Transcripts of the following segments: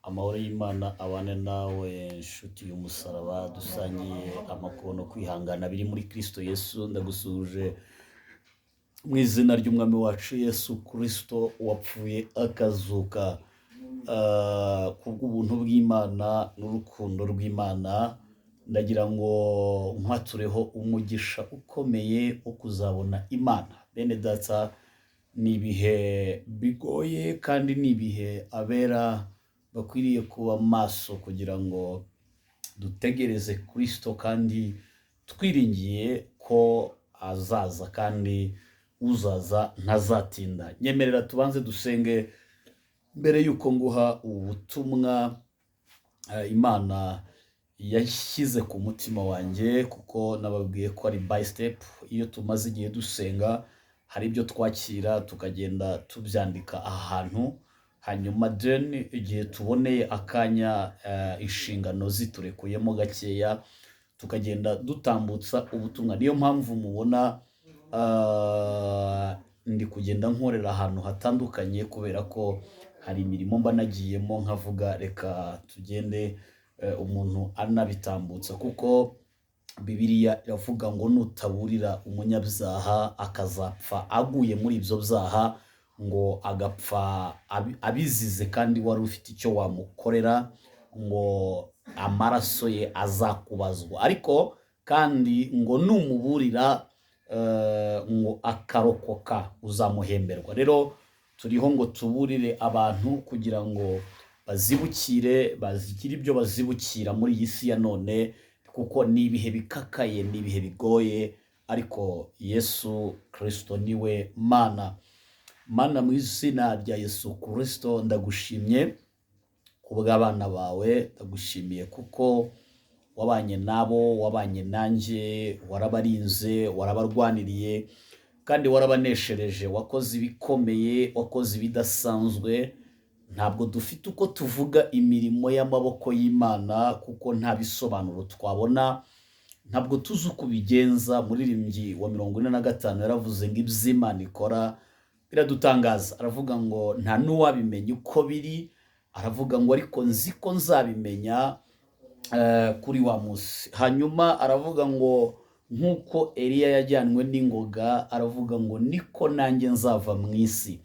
Amahoro y'Imana abane nawe nshuti y'umusaraba dusangiye amakuba no kwihangana biri muri Kristo Yesu. Ndagusuhuje mu izina ry'umwami wacu Yesu Kristo wapfuye akazuka, kubw'ubuntu bw'Imana n'urukundo rw'Imana. Ndagira ngo mpatureho umugisha ukomeye wo kuzabona Imana. Bene data, ni ibihe bigoye kandi ni ibihe abera bakwiriye kuba maso kugira ngo dutegereze Kristo kandi twiringiye ko azaza kandi uzaza ntazatinda. Nyemerera tubanze dusenge mbere yuko nguha ubutumwa Imana yashyize ku mutima wanjye, kuko nababwiye ko ari by step. Iyo tumaze igihe dusenga hari ibyo twakira tukagenda tubyandika ahantu, hanyuma then igihe tuboneye akanya inshingano ziturekuyemo gakeya tukagenda dutambutsa ubutumwa. Niyo mpamvu mubona ndi kugenda nkorera ahantu hatandukanye, kubera ko hari imirimo mba nagiyemo nkavuga reka tugende umuntu anabitambutsa, kuko Bibiliya iravuga ngo nutaburira umunyabyaha akazapfa aguye muri ibyo byaha, ngo agapfa abizize kandi wari ufite icyo wamukorera, ngo amaraso ye azakubazwa. Ariko kandi ngo numuburira ngo akarokoka uzamuhemberwa. Rero turiho ngo tuburire abantu kugira ngo bazibukire, bazigire ibyo bazibukira muri iyi si ya none, kuko ni ibihe bikakaye, ni ibihe bigoye, ariko Yesu Kristo niwe Mana. Mu izina rya Yesu Kristo ndagushimye kubw'abana bawe, ndagushimiye kuko wabanye nabo, wabanye nanjye, warabarinze, warabarwaniriye kandi warabaneshereje. Wakoze ibikomeye, wakoze ibidasanzwe. Ntabwo dufite uko tuvuga imirimo y'amaboko y'Imana kuko nta bisobanuro twabona, ntabwo tuzi uko ubigenza. Muririmbyi wa 45 yaravuze ngo iby'Imana ikora biradutangaza. Aravuga ngo nta n'uwabimenya uko biri, aravuga ngo ariko nzi ko nzabimenya kuri wa munsi. Hanyuma aravuga ngo nk'uko Eliya yajyanwe n'ingoga, aravuga ngo niko nanjye nzava mu isi.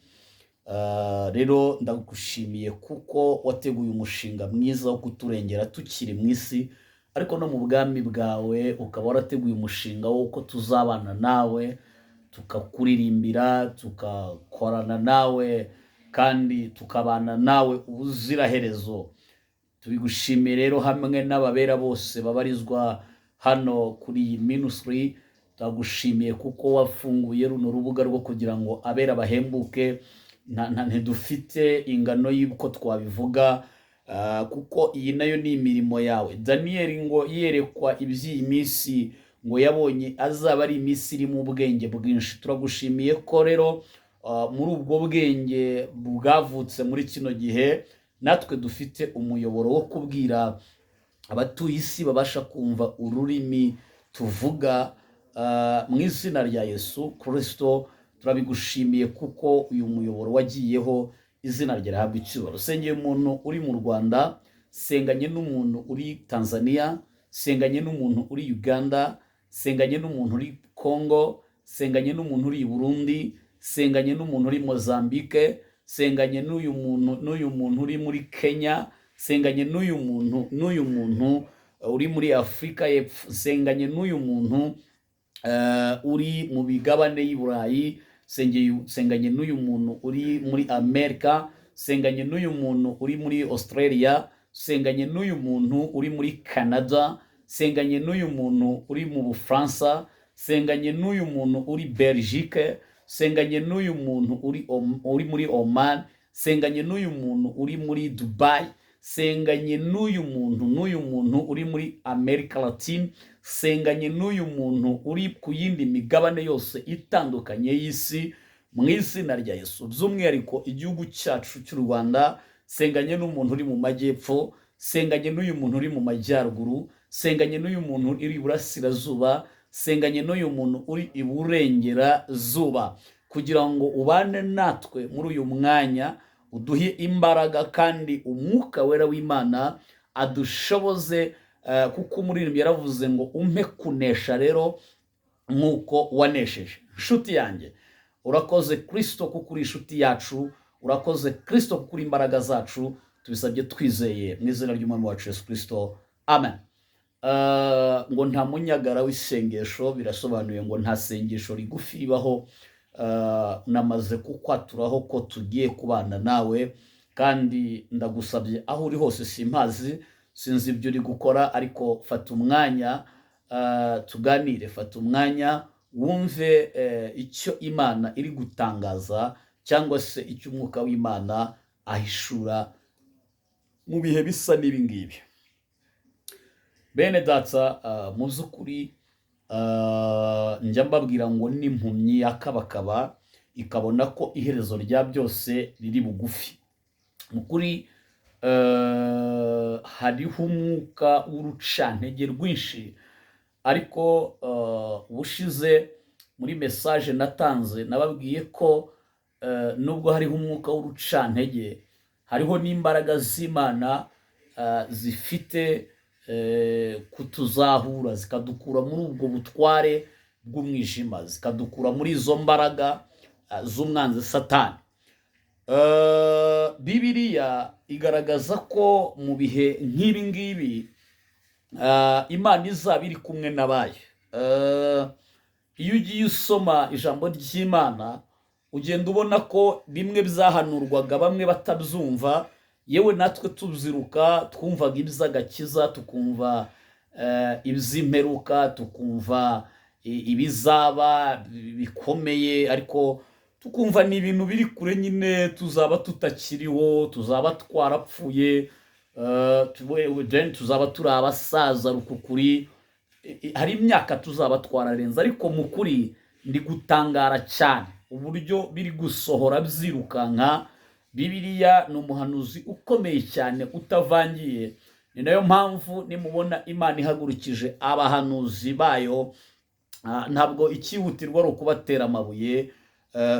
Rero ndagushimiye kuko wateguye umushinga mwiza wo kuturengera tukiri mu isi, ariko no mu bwami bwawe ukaba warateguye umushinga w'uko tuzabana nawe, tukakuririmbira, tugakorana nawe kandi tukabana nawe ubuziraherezo. Tubigushimiye rero hamwe n'ababera bose babarizwa hano kuri iyi ministry. Turagushimiye kuko wafunguye runo rubuga rwo kugira ngo abera bahembuke. Ntidufite ingano y'uko twabivuga, kuko iyi nayo ni imirimo yawe. Daniyeli ngo yerekwa iby'iyi minsi, ngo yabonye azaba ari iminsi irimo ubwenge bwinshi. Turagushimiye ko rero muri ubwo bwenge bwavutse muri kino gihe, natwe dufite umuyoboro wo kubwira abatuye isi babasha kumva ururimi tuvuga. Mu izina rya Yesu Kristo turabigushimiye kuko uyu muyoboro wagiyeho, izina rye rihabwa icyubahiro. Sengeye umuntu uri mu Rwanda, senganye n'umuntu uri Tanzania, senganye n'umuntu uri Uganda, senganye n'umuntu uri Congo, senganye n'umuntu uri Burundi, senganye n'umuntu uri Mozambique, senganye n'uyu muntu uri muri Kenya, senganye n'uyu muntu uri muri Afurika y'Epfo, senganye n'uyu muntu uri mu bigabane y'i Burayi, senganye n'uyu muntu uri muri Amerika, senganye n'uyu muntu uri muri Australia, senganye n'uyu muntu uri muri Canada, senganye n'uyu muntu uri mu Bufaransa, senganye n'uyu muntu uri Belgique, senganye n'uyu muntu uri muri Oman, senganye n'uyu muntu uri muri Dubai, senganye n'uyu muntu uri muri America Latine, senganye n'uyu muntu uri ku yindi migabane yose itandukanye y'isi, mu izina rya Yesu. By'umwihariko igihugu cyacu cy'u Rwanda, senganye n'umuntu uri mu majyepfo, senganye n'uyu muntu uri mu majyaruguru, senganye n'uyu muntu uri iburasirazuba, senganye n'uyu muntu uri iburengerazuba, kugira ngo ubane natwe muri uyu mwanya, uduhe imbaraga, kandi umwuka wera w'Imana adushoboze, kuko umuririmbyi yaravuze ngo umpe kunesha rero nk'uko wanesheje. Nshuti yanjye, urakoze Kristo kuko uri inshuti yacu, urakoze Kristo kuko uri imbaraga zacu, tubisabye twizeye mu izina ry'umwami wacu Yesu Kristo, amen. Ngo nta munyagara w'isengesho birasobanuye ngo nta sengesho rigufi ribaho. Namaze kukwaturaho ko tugiye kubana nawe, kandi ndagusabye aho uri hose, simpazi, sinzi ibyo uri gukora, ariko fata umwanya tuganire, fata umwanya wumve icyo Imana iri gutangaza, cyangwa se icyo umwuka w'Imana ahishura mu bihe bisa n'ibi ngibi. Bene data, mu by'ukuri njya mbabwira ngo n'impumyi yakabakaba ikabona ko iherezo rya byose riri bugufi. Mu kuri hariho umwuka w'urucantege rwinshi, ariko ubushize muri message natanze nababwiye ko nubwo hariho umwuka w'urucantege, hariho n'imbaraga z'Imana zifite kutuzahura, zikadukura muri ubwo butware bw'umwijima, zikadukura muri izo mbaraga z'umwanzi Satani. Bibiliya igaragaza ko mu bihe nk'ibi ngibi Imana izaba iri kumwe n'abayo. Iyo ugiye usoma ijambo ry'Imana, ugenda ubona ko bimwe byahanurwaga bamwe batabyumva, yewe natwe tubyiruka twumvaga iby'agakiza, tukumva iby'imperuka, tukumva ibizaba bikomeye, ariko tukumva ni ibintu biri kure nyine, tuzaba tutakiriho, tuzaba twarapfuye, tuzaba turi abasaza rukukuri, hari imyaka tuzaba twararenze. Ariko mu kuri ndi gutangara cyane uburyo biri gusohora byirukanka. Bibiliya ni umuhanuzi ukomeye cyane utavangiye. Ni nayo mpamvu nimubona Imana ihagurukije abahanuzi bayo, ntabwo ikihutirwa ari ukubatera amabuye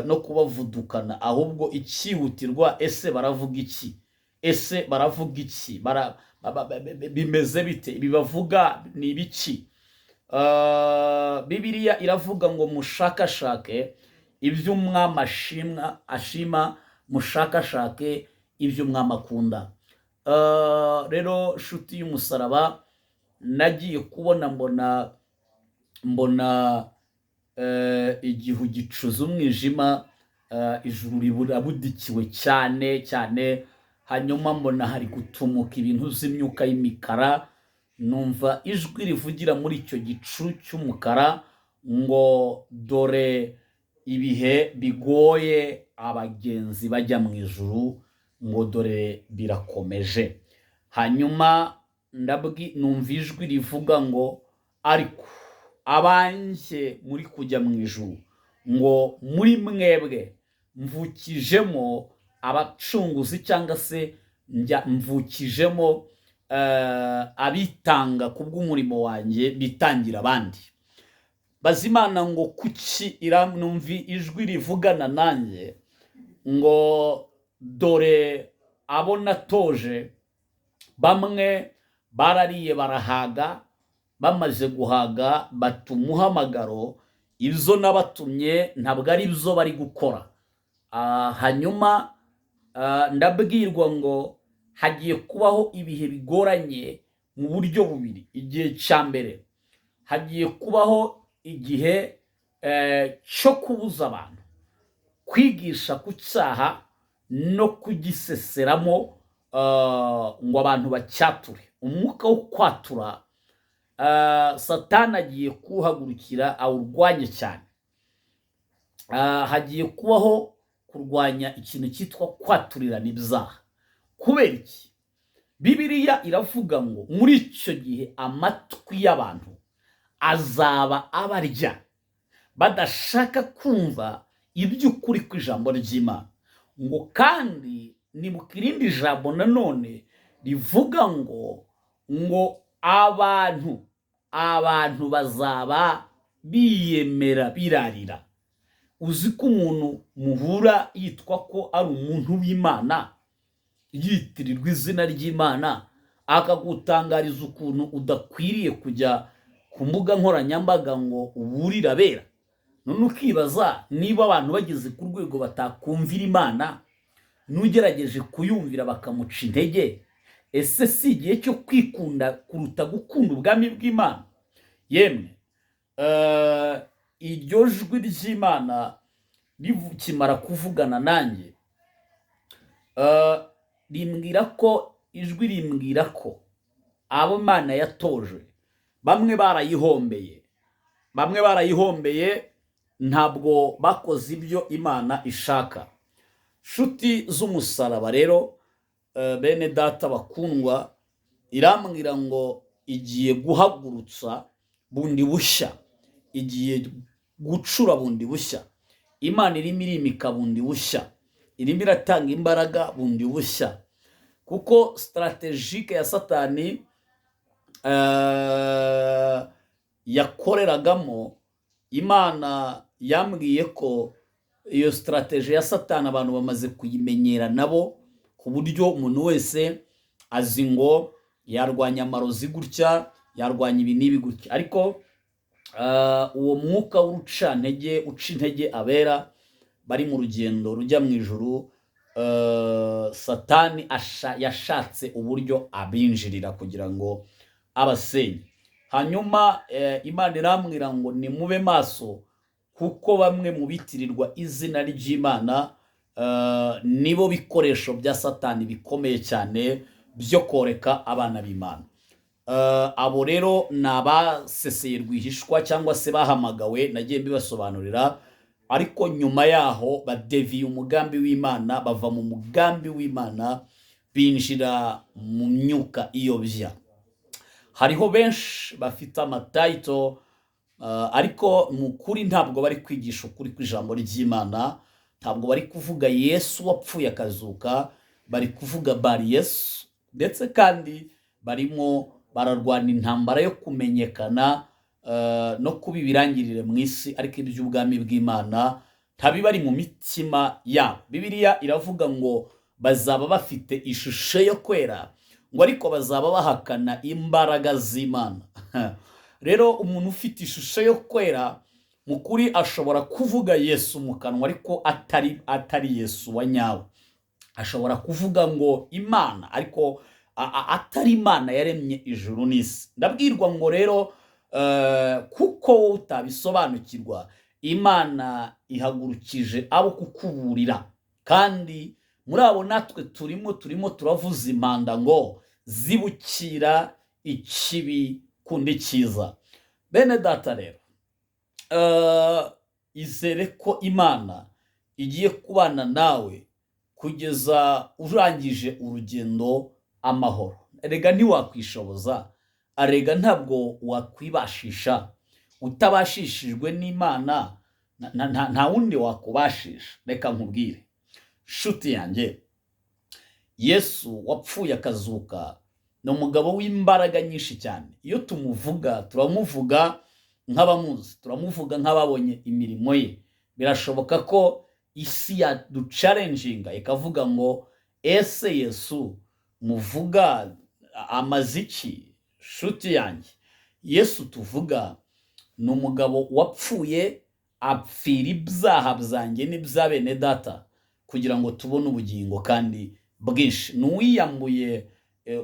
no kubavudukana, ahubwo ikihutirwa, ese baravuga iki? Ese baravuga iki? Bimeze bite? bibavuga ni ibiki? Bibiliya iravuga ngo mushakashake ibyo umwami ashima, mushakashake ibyo umwami akunda. Rero nshuti y'umusaraba, nagiye kubona mbona igihu gicuza umwijima, ijuru rirabudikiwe cyane cyane, hanyuma mbona hari gutumuka ibintu by'imyuka y'imikara, numva ijwi rivugira muri icyo gicu cy'umukara ngo dore ibihe bigoye abagenzi bajya mu ijuru, ngo dore birakomeje. Hanyuma numva ijwi rivuga ngo ariko abanjye muri kujya mu ijuru, ngo muri mwebwe mvukijemo abacunguzi, cyangwa se mvukijemo abitanga ku bw'umurimo wanjye, bitangira abandi. Bazimana ngo kuki numva ijwi rivugana nanjye ngo dore abo natoje, bamwe barariye barahaga, bamaze guhaga bata umuhamagaro, ibyo nabatumye ntabwo ari byo bari gukora. Hanyuma ndabwirwa ngo hagiye kubaho ibihe bigoranye mu buryo bubiri. Igihe cya mbere, hagiye kubaho igihe cyo kubuza abantu kwigisha ku cyaha no kugiseseramo, ngo abantu bacyature. Umwuka wo kwatura Satani agiye kuwuhagurukira awurwanye cyane. Hagiye kubaho kurwanya ikintu cyitwa kwaturirana ibyaha. Kubera iki? Bibiliya iravuga ngo muri icyo gihe amatwi y'abantu azaba abarya, badashaka kumva iby'ukuri kw'ijambo ry'Imana. Ngo kandi ni mu kirindi jambo nanone rivuga ngo abantu bazaba biyemera birarira, uzi ko umuntu muhura yitwa ko ari umuntu w'Imana, yitirirwa izina ry'Imana, akagutangariza ukuntu udakwiriye kujya ku mbuga nkoranyambaga ngo uburire abera. None ukibaza niba abantu bageze ku rwego batakumvira Imana, n'ugerageje kuyumvira bakamuca intege, ese si igihe cyo kwikunda kuruta gukunda ubwami bw'Imana? Yemwe iryo jwi ry'Imana rikimara kuvugana nanjye, ijwi rimbwira ko abo Imana yatoje bamwe barayihombeye, ntabwo bakoze ibyo Imana ishaka. Nshuti z'umusaraba rero, bene data bakundwa, irambwira ngo igiye guhagurutsa bundi bushya, igiye gucura bundi bushya. Imana irimo irimika bundi bushya, irimo iratanga imbaraga bundi bushya, kuko strategike ya Satani yakoreragamo, Imana yambwiye ko iyo strategie ya Satani abantu bamaze kuyimenyera nabo, ku buryo umuntu wese azi ngo yarwanya amarozi gutya, yarwanya ibi n'ibi gutya. Ariko uwo mwuka uca intege abera bari mu rugendo rujya mu ijuru, Satani yashatse uburyo abinjirira kugira ngo abasenye. Hanyuma Imana irambwira ngo nimube maso, kuko bamwe mu bitirirwa izina ry'Imana nibo bikoresho bya Satani bikomeye cyane byo koreka abana b'Imana. Abo rero ni abaseseye rwihishwa cyangwa se bahamagawe, nagiye mbibasobanurira, ariko nyuma yaho badeviye umugambi w'Imana, bava mu mugambi w'Imana, binjira mu myuka iyobya. Hariho benshi bafite amatayito, ariko mu kuri ntabwo bari kwigisha ukuri kw'ijambo ry'Imana, ntabwo bari kuvuga Yesu wapfuye akazuka, bari kuvuga bari Yesu, ndetse kandi barimo bararwana intambara yo kumenyekana no kuba ibirangirire mu isi, ariko iby'ubwami bw'Imana ntabibari mu mitima yabo. Bibiliya iravuga ngo bazaba bafite ishusho yo kwera, ngo ariko bazaba bahakana imbaraga z'Imana. Rero umuntu ufite ishusho yo kwera mu kuri ashobora kuvuga Yesu mu kanwa, ariko atari Yesu wa nyawe. Ashobora kuvuga ngo Imana, ariko atari Imana yaremye ijuru n'isi. Ndabwirwa ngo rero kuko utabisobanukirwa, Imana ihagurukije abo kukuburira, kandi muri abo natwe turimo turavuza impanda ngo zibukira ikibi kundi cyiza. Bene data rero, izere ko Imana igiye kubana nawe kugeza urangije urugendo amahoro. Erega ntiwakwishoboza, arega ntabwo wakwibashisha, utabashishijwe n'Imana nta wundi wakubashisha. Reka nkubwire nshuti yanjye, Yesu wapfuye akazuka ni umugabo w'imbaraga nyinshi cyane. Iyo tumuvuga, turamuvuga nk'abamuzi, turamuvuga nk'ababonye imirimo ye. Birashoboka ko isi yaducalenjinga ikavuga ngo ese Yesu muvuga amaze iki? Nshuti yanjye, Yesu tuvuga ni umugabo wapfuye apfira ibyaha byanjye n'ibya bene data, kugira ngo tubone ubugingo kandi bwinshi. N'uwiyambuye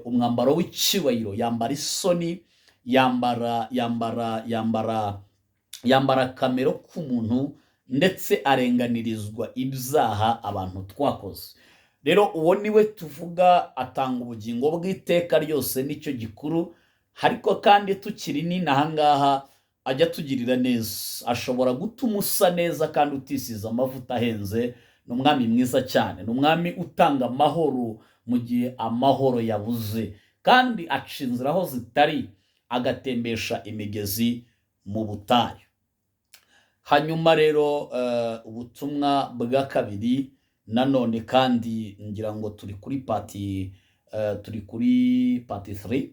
umwambaro w'icyubahiro, yambara isoni, yambara kamero k'umuntu, ndetse arenganirizwa ibyaha abantu twakoze. Rero uwo niwe tuvuga atanga ubugingo bw'iteka ryose, nicyo gikuru. Ariko kandi tukiri n'inaha ngaha ajya tugirira neza, ashobora gutuma usa neza kandi utisize amavuta ahenze. Ni umwami mwiza cyane, ni umwami utanga amahoro mu gihe amahoro yabuze, kandi aca inzira aho zitari, agatembesha imigezi mu butayu. Hanyuma rero ubutumwa bwa kabiri nanone, kandi ngira ngo turi kuri pati 3.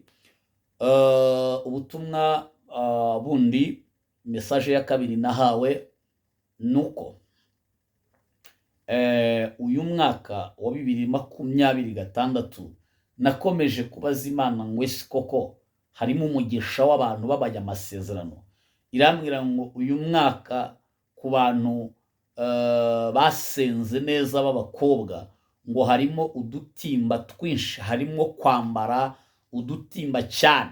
Ubutumwa bundi, message ya kabiri nahawe nuko uyu mwaka wa 2026 nakomeje kubaza Imana ngo ese koko harimo umugisha w'abantu b'abanyamasezerano. Irambwira ngo uyu mwaka ku bantu basenze neza b'abakobwa ngo harimo udutimba twinshi, harimo kwambara udutimba cyane.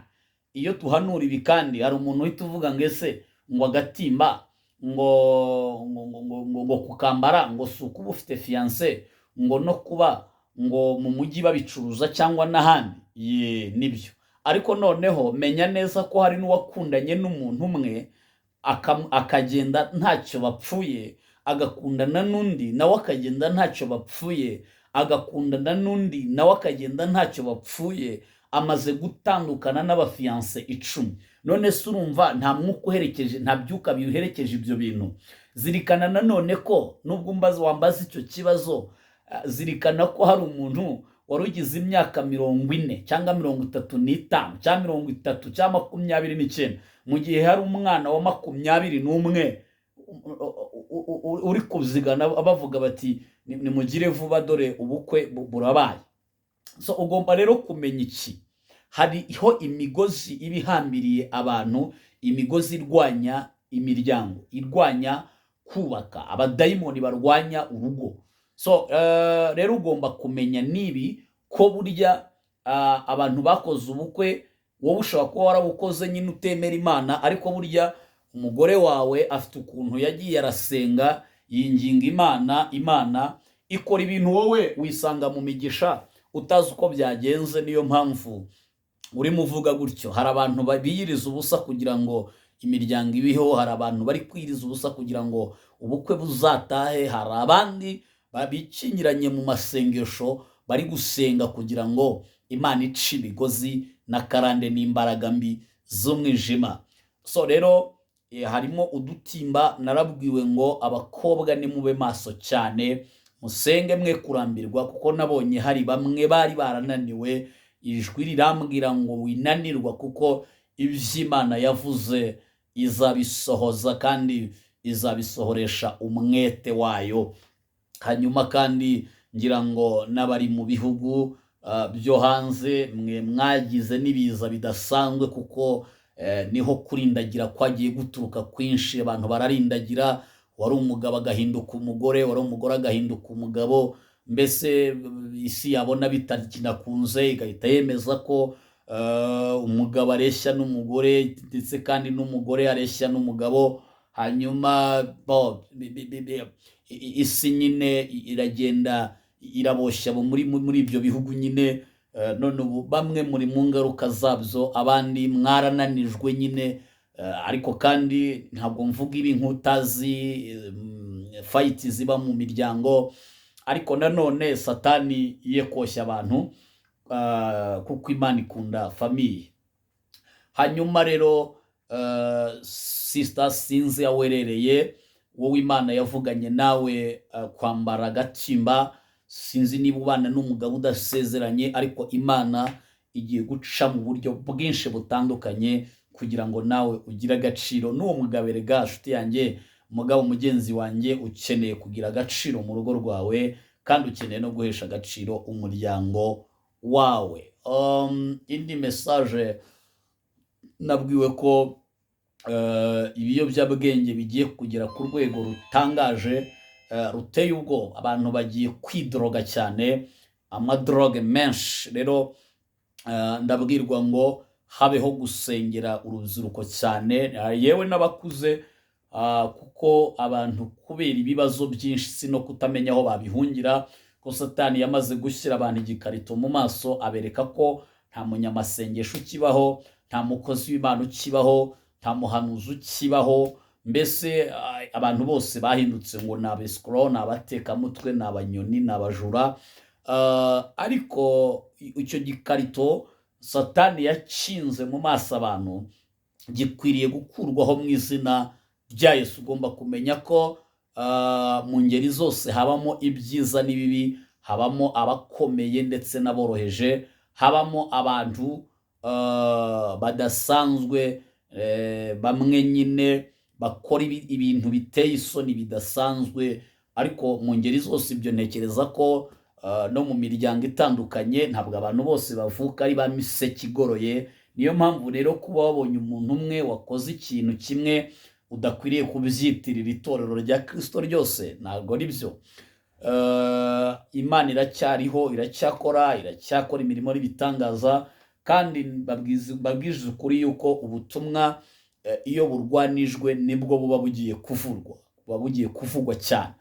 Iyo tuhanura ibi kandi hari umuntu uhita uvuga ngo ese ngo agatimba ngo kukambara ngo si ukuba ufite fiancé ngo no kuba ngo mu mujyi babicuruza cyangwa n'ahandi. Nibyo, ariko noneho menya neza ko hari n'uwakundanye n'umuntu umwe akagenda ntacyo bapfuye, agakundana n'undi nawe akagenda ntacyo bapfuye, agakundana n'undi nawe akagenda ntacyo bapfuye, amaze gutandukana n'abafiancé 10. None se urumva nta mwuka uherekeje, nta byuka biherekeje ibyo bintu? Zirikana nanone ko nubwo wambaza icyo kibazo, zirikana ko hari umuntu wari ugize imyaka 40 cyangwa 35 cyangwa 30 cyangwa 29, mu gihe hari umwana wa 21 uri kuzigana bavuga bati nimugire vuba dore ubukwe burabaye. So ugomba rero kumenya iki, hariho imigozi ibihambiriye abantu, imigozi irwanya imiryango, irwanya kubaka, abadayimoni barwanya urugo. So rero ugomba kumenya nibi ko burya abantu bakoze ubukwe, wowe ushobora kuba warabukoze nyine utemera Imana, ariko burya umugore wawe afite ukuntu yagiye arasenga yinginga Imana ikora ibintu, wowe wisanga mu migisha utazi uko byagenze. Niyo mpamvu urimo uvuga gutyo. Hari abantu biyiriza ubusa kugira ngo imiryango ibiho, hari abantu bari kwiriza ubusa kugira ngo ubukwe buzatahe, hari abandi babikingiranye mu masengesho bari gusenga kugira ngo Imana ice ibigozi n'akarande n'imbaraga mbi z'umwijima. So rero harimo udutimba. Narabwiwe ngo abakobwa nimube maso cyane, musenge mwe kurambirwa, kuko nabonye hari bamwe bari barananiwe. Ijwi rirambwira ngo winanirwa, kuko iby'Imana yavuze izabisohoza kandi izabisohoresha umwete wayo. Hanyuma kandi ngira ngo n'abari mu bihugu byo hanze, mwe mwagize n'ibiza bidasanzwe, kuko niho kurindagira kwagiye guturuka kwinshi. Abantu bararindagira, wari umugabo agahinduka umugore, wari umugore agahinduka umugabo. Mbese isi yabona bitakinakunze igahita yemeza ko umugabo areshya n'umugore, ndetse kandi n'umugore areshya n'umugabo. Hanyuma isi nyine iragenda iraboshya muri ibyo bihugu nyine. None ubu bamwe muri mu ngaruka zabyo, abandi mwarananijwe nyine. Ariko kandi ntabwo mvuga ibi nk'utazi fight ziba mu miryango, ariko nanone Satani ye koshya abantu, kuko Imana ikunda famiye. Hanyuma rero sister, sinzi awerereye wowe Imana yavuganye nawe kwambara agatimba. Sinzi niba ubana n'umugabo udasezeranye, ariko Imana igiye guca mu buryo bwinshi butandukanye kugira ngo nawe ugire agaciro. N'uwo mugabo erega nshuti yanjye, umugabo mugenzi wanjye, ukeneye kugira agaciro mu rugo rwawe, kandi ukeneye no guhesha agaciro umuryango wawe. Indi message, nabwiwe ko ibiyobyabwenge bigiye kugera ku rwego rutangaje, ruteye ubwoba. Abantu bagiye kwidroga cyane, amadroge menshi. Rero ndabwirwa ngo habeho gusengera urubyiruko cyane, yewe n'abakuze, kuko abantu kubera ibibazo byinshi no kutamenya aho babihungira, ko Satani yamaze gushyira abantu igikarito mu maso, abereka ko nta munyamasengesho ukibaho, nta mukozi w'Imana ukibaho, nta muhanuzi ukibaho. Mbese abantu bose bahindutse ngo ni abescro, ni abatekamutwe, ni abanyoni, ni abajura. Ariko icyo gikarito Satani yacinze mu maso abantu gikwiriye gukurwaho mu izina rya Yesu. Ugomba kumenya ko mu ngeri zose habamo ibyiza n'ibibi, habamo abakomeye ndetse n'aboroheje, habamo abantu badasanzwe, bamwe nyine bakora ibintu biteye isoni bidasanzwe, ariko mu ngeri zose ibyo ntekereza ko no mu miryango itandukanye ntabwo abantu bose bavuka ari ba miseke igoroye. Niyo mpamvu rero kuba wabonye umuntu umwe wakoze ikintu kimwe udakwiriye kubyitirira itorero rya Kristo ryose, ntabwo ari byo. Imana iracyariho, iracyakora imirimo n'ibitangaza, kandi babwije ukuri yuko ubutumwa iyo burwanijwe nibwo buba bugiye kuvugwa cyane.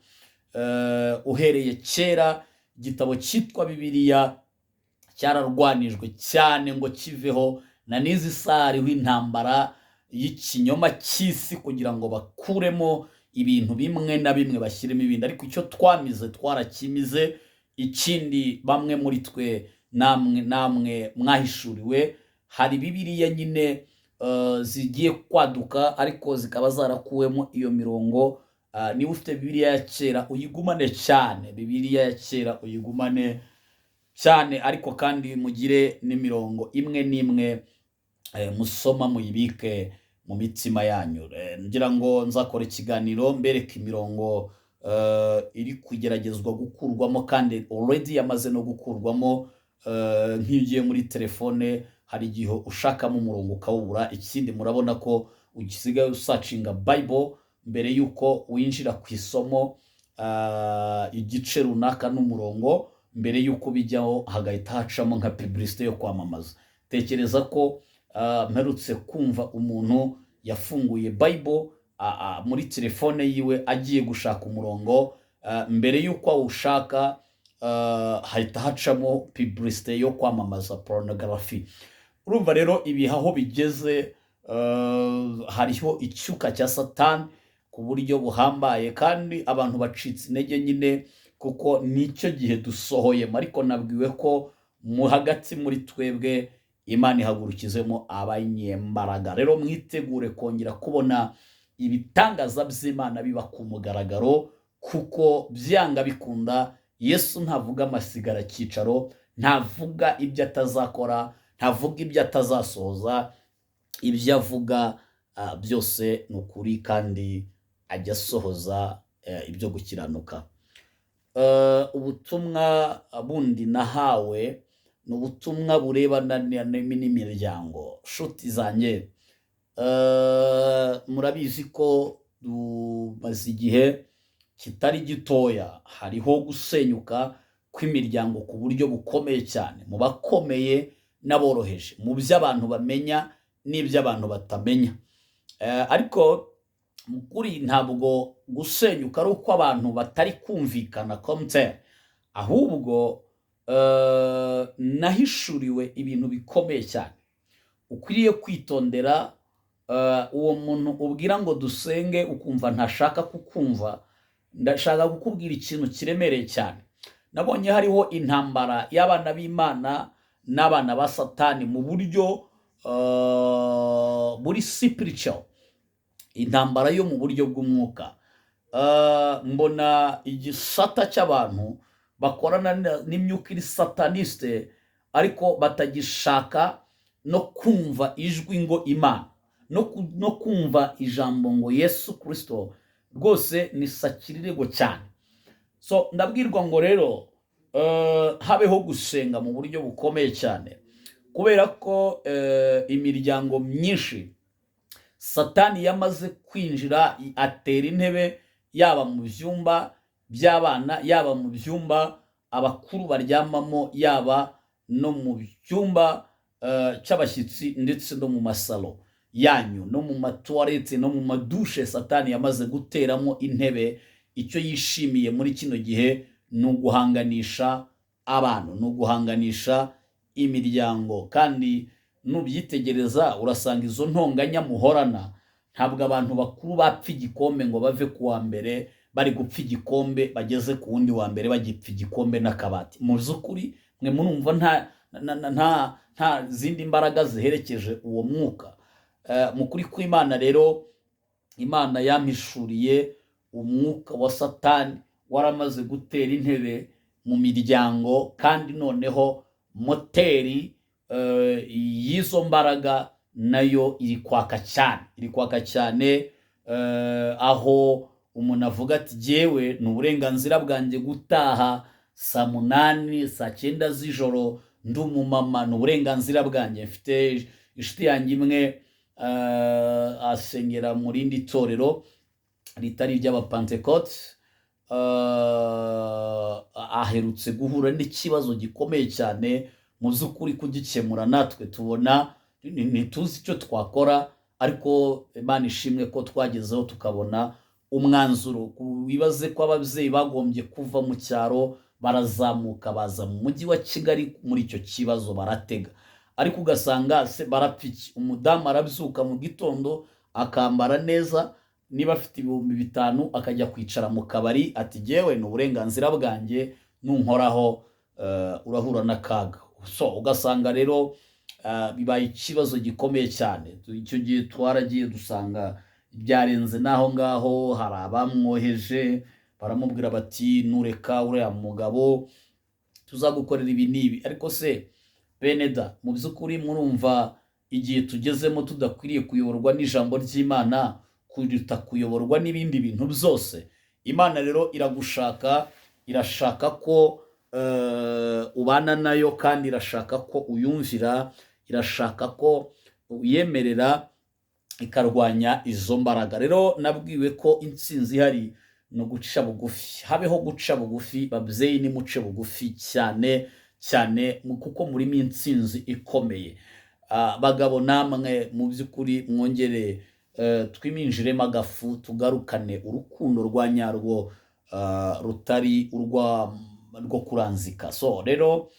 Uhereye kera igitabo cyitwa Bibiliya cyararwanijwe cyane ngo kiveho, na n'izi saha hariho intambara y'ikinyoma cy'isi kugira ngo bakuremo ibintu bimwe na bimwe bashyiremo ibindi, ariko icyo twamize twarakimize. Ikindi bamwe muri twe namwe mwahishuriwe, hari Bibiliya nyine zigiye kwaduka ariko zikaba zarakuwemo iyo mirongo. Niba ufite Bibiliya ya kera uyigumane cyane, Bibiliya ya kera uyigumane cyane, ariko kandi mugire n'imirongo imwe n'imwe musoma muyibike mu mitima yanyu. Ngira ngo nzakora ikiganiro mbereka imirongo iri kugeragezwa gukurwamo kandi already yamaze no gukurwamo. Nk'iyo ugiye muri telefone hari igihe ushakamo umurongo ukawubura. Ikindi murabona ko ugisigaye usacinga Bible mbere yuko winjira ku isomo igice runaka n'umurongo, mbere yuko bijyaho hagahita hacamo nka publicité yo kwamamaza. Tekereza ko mperutse kumva umuntu yafunguye Bible muri telefone yiwe agiye gushaka umurongo, mbere yuko awushaka hahita hacamo publicité yo kwamamaza pornography. Urumva rero ibihe aho bigeze, hariho icyuka cya Satani ku buryo buhambaye, kandi abantu bacitse intege nyine kuko nicyo gihe dusohoyemo. Ariko nabwiwe ko hagati muri twebwe Imana ihagurukizemo abanyembaraga. Rero mwitegure kongera kubona ibitangaza by'Imana biba ku mugaragaro, kuko byanga bikunda Yesu ntavuga amasigara cyicaro, ntavuga ibyo atazakora, ntavuga ibyo atazasohoza. Ibyo avuga byose ni ukuri, kandi ajya asohoza ibyo gukiranuka. Ubutumwa bundi nahawe ni ubutumwa burebana n'imiryango. Nshuti zanjye, murabizi ko tumaze igihe kitari gitoya hariho gusenyuka kw'imiryango ku buryo bukomeye cyane, mu bakomeye n'aboroheje, mu by'abantu bamenya n'iby'abantu batamenya. Ariko mu kuri ntabwo gusenyuka ari uko abantu batari kumvikana komite, ahubwo nahishuriwe ibintu bikomeye cyane ukwiriye kwitondera. Uwo muntu ubwira ngo dusenge ukumva ntashaka kukumva, ndashaka kukubwira ikintu kiremereye cyane. Nabonye hariho intambara y'abana b'Imana n'abana ba Satani mu buryo buri spiritual, intambara yo mu buryo bw'umwuka. Mbona igisata cy'abantu bakorana n'imyuka iri sataniste, ariko batagishaka no kumva ijwi ngo Imana, no kumva ijambo ngo Yesu Kristo. Rwose ni sakirirego cyane. So ndabwirwa ngo rero habeho gusenga mu buryo bukomeye cyane, kubera ko imiryango myinshi Satani yamaze kwinjira, atera intebe yaba mu byumba by'abana, yaba mu byumba abakuru baryamamo, yaba no mu byumba cy'abashyitsi, ndetse no mu masalo yanyu, no mu matuwarete, no mu madushe. Satani yamaze guteramo intebe. Icyo yishimiye muri kino gihe ni uguhanganisha abantu, ni uguhanganisha imiryango. Kandi nubyitegereza urasanga izo ntonganya muhorana, ntabwo abantu bakuru bapfa igikombe ngo bave ku wa mbere bari gupfa igikombe bageze ku wundi wa mbere bagipfa igikombe n'akabati. Mu by'ukuri mwe murumva nta zindi mbaraga ziherekeje uwo mwuka. Mu kuri kw'Imana rero, Imana yampishuriye umwuka wa Satani waramaze gutera intebe mu miryango, kandi noneho moteri y'izo mbaraga nayo iri kwaka cyane, aho umuntu avuga ati jyewe ni uburenganzira bwanjye gutaha saa 8 saa 9 z'ijoro ndi umumama, ni uburenganzira bwanjye. Mfite inshuti yanjye imwe asengera mu rindi torero ritari iry'abapantekote, aherutse guhura n'ikibazo gikomeye cyane, mu by'ukuri kugikemura natwe tubona ntituzi icyo twakora, ariko Imana ishimwe ko twagezeho tukabona umwanzuro. Wibaze ko ababyeyi bagombye kuva mu cyaro barazamuka baza mu mujyi wa Kigali muri icyo kibazo baratega, ariko ugasanga se barapiki. Umudamu arabyuka mu gitondo akambara neza, niba afite 5,000 akajya kwicara mu kabari ati jyewe ni uburenganzira bwanjye, nunkoraho urahura n'akaga. So ugasanga rero bibaye ikibazo gikomeye cyane. Icyo gihe twaragiye dusanga byarenze naho ngaho, hari abamwoheje baramubwira bati nureka uriya mugabo tuzagukorera ibi n'ibi. Ariko se beneda, mu by'ukuri murumva igihe tugezemo tudakwiriye kuyoborwa n'ijambo ry'Imana kuruta kuyoborwa n'ibindi bintu byose? Imana rero iragushaka, irashaka ko ubana nayo, kandi irashaka ko uyumvira, irashaka ko uyemerera, ikarwanya izo mbaraga. Rero nabwiwe ko intsinzi ihari no guca bugufi. Habeho guca bugufi, babyeyi ni muce bugufi cyane cyane, kuko murimo intsinzi ikomeye. Bagabo namwe mu by'ukuri mwongere twiminjiremo agafu, tugarukane urukundo rwa nyarwo, rutari rwo kuranzika. So rero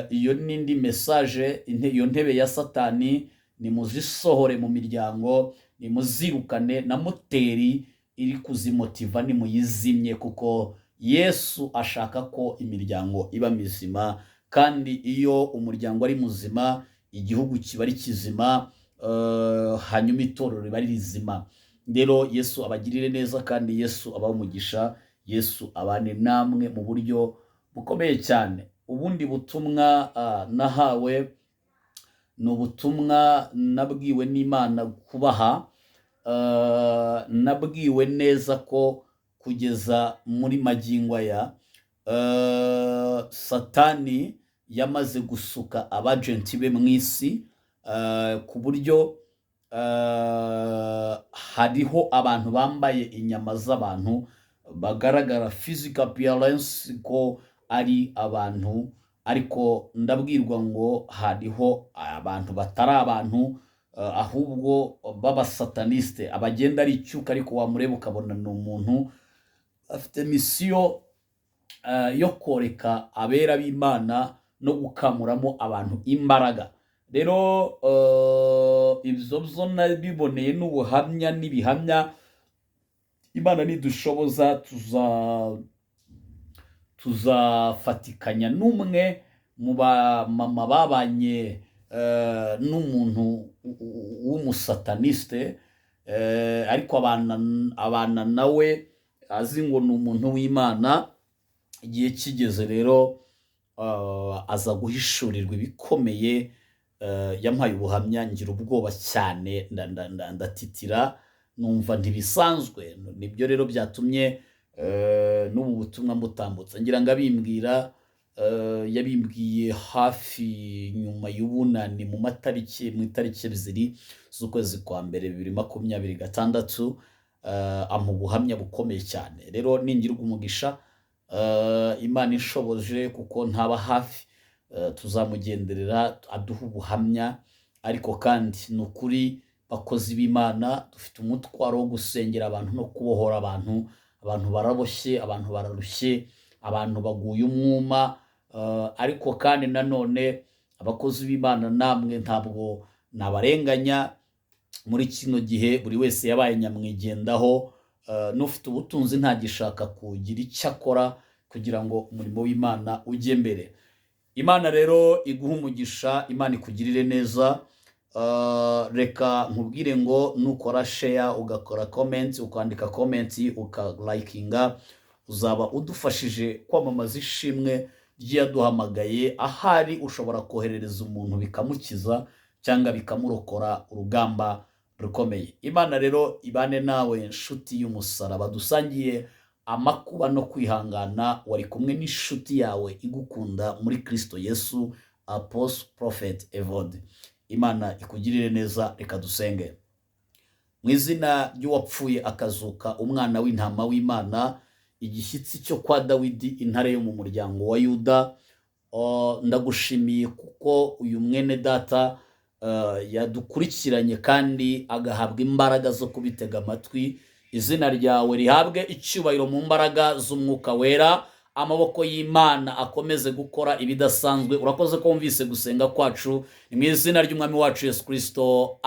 iyo n'indi message, iyo ntebe ya Satani nimuzisohore mu miryango, nimuzirukane, na moteri iri kuzimotiva nimuyizimye, kuko Yesu ashaka ko imiryango iba mizima, kandi iyo umuryango ari muzima igihugu kiba ari kizima, hanyuma itorero riba ari rizima. Rero Yesu abagirire neza, kandi Yesu abahe umugisha, Yesu abane namwe mu buryo bukomeye cyane. Ubundi butumwa nahawe ni ubutumwa nabwiwe n'Imana kubaha. Nabwiwe neza ko kugeza muri magingo aya Satani yamaze gusuka abagenti be mu isi, ku buryo hariho abantu bambaye inyama z'abantu, bagaragara physical appearance ko ari abantu, ariko ndabwirwa ngo hariho abantu batari abantu, ahubwo b'abasataniste, abagenda ari icyuka, ariko wamureba ukabona ni umuntu afite misiyo yo koreka abera b'Imana no gukamuramo abantu imbaraga. Rero ibyo byo nabiboneye n'ubuhamya n'ibihamya. Imana nidushoboza tuzafatikanya n'umwe mu bamama babanye n'umuntu w'umusataniste, ariko abana nawe azi ngo ni umuntu w'Imana. Igihe kigeze rero aza guhishurirwa ibikomeye. Yampaye ubuhamya ngira ubwoba cyane, ndatitira, numva ntibisanzwe. Nibyo rero byatumye n'ubu butumwa mbutambutsa. Ngira ngo abimbwira yabimbwiye hafi nyuma y'ubunani mu itariki 2 z'ukwezi kwa mbere 2026, ampa ubuhamya bukomeye cyane. Rero ningira umugisha, Imana ishoboje, kuko ntaba hafi, tuzamugenderera aduha ubuhamya. Ariko kandi ni ukuri bakozi b'Imana, dufite umutwaro wo gusengera abantu no kubohora abantu. Abantu baraboshye, abantu bararushye, abantu baguye umwuma, ariko kandi nanone abakozi b'Imana namwe ntabwo nabarenganya. Muri kino gihe buri wese yabaye nyamwigendaho, n'ufite ubutunzi ntagishaka kugira icyo akora kugira ngo umurimo w'Imana ujye mbere. Imana rero iguha umugisha, Imana ikugirire neza. Reka nkubwire ngo nukora share, ugakora comment, ukandika comment, ukalikinga, uzaba udufashije kwamamaza ishimwe ry'yaduhamagaye. Ahari ushobora koherereza umuntu bikamukiza cyangwa bikamurokora urugamba rukomeye. Imana rero ibane nawe nshuti y'umusaraba, dusangiye amakuba no kwihangana. Wari kumwe n'inshuti yawe igukunda muri Kristo Yesu, Apostle Prophet Evode. Imana ikugirire neza. Reka dusenge. Mu izina ry'uwapfuye akazuka, umwana w'intama w'Imana, igishyitsi cyo kwa Dawidi, intare yo mu muryango wa Yuda, ndagushimiye kuko uyu mwene data yadukurikiranye kandi agahabwa imbaraga zo kubitega amatwi. Izina ryawe rihabwe icyubahiro mu mbaraga z'umwuka wera. Amaboko y'Imana akomeze gukora ibidasanzwe. Urakoze ko wumvise gusenga kwacu, ni mu izina ry'umwami wacu Yesu Kristo.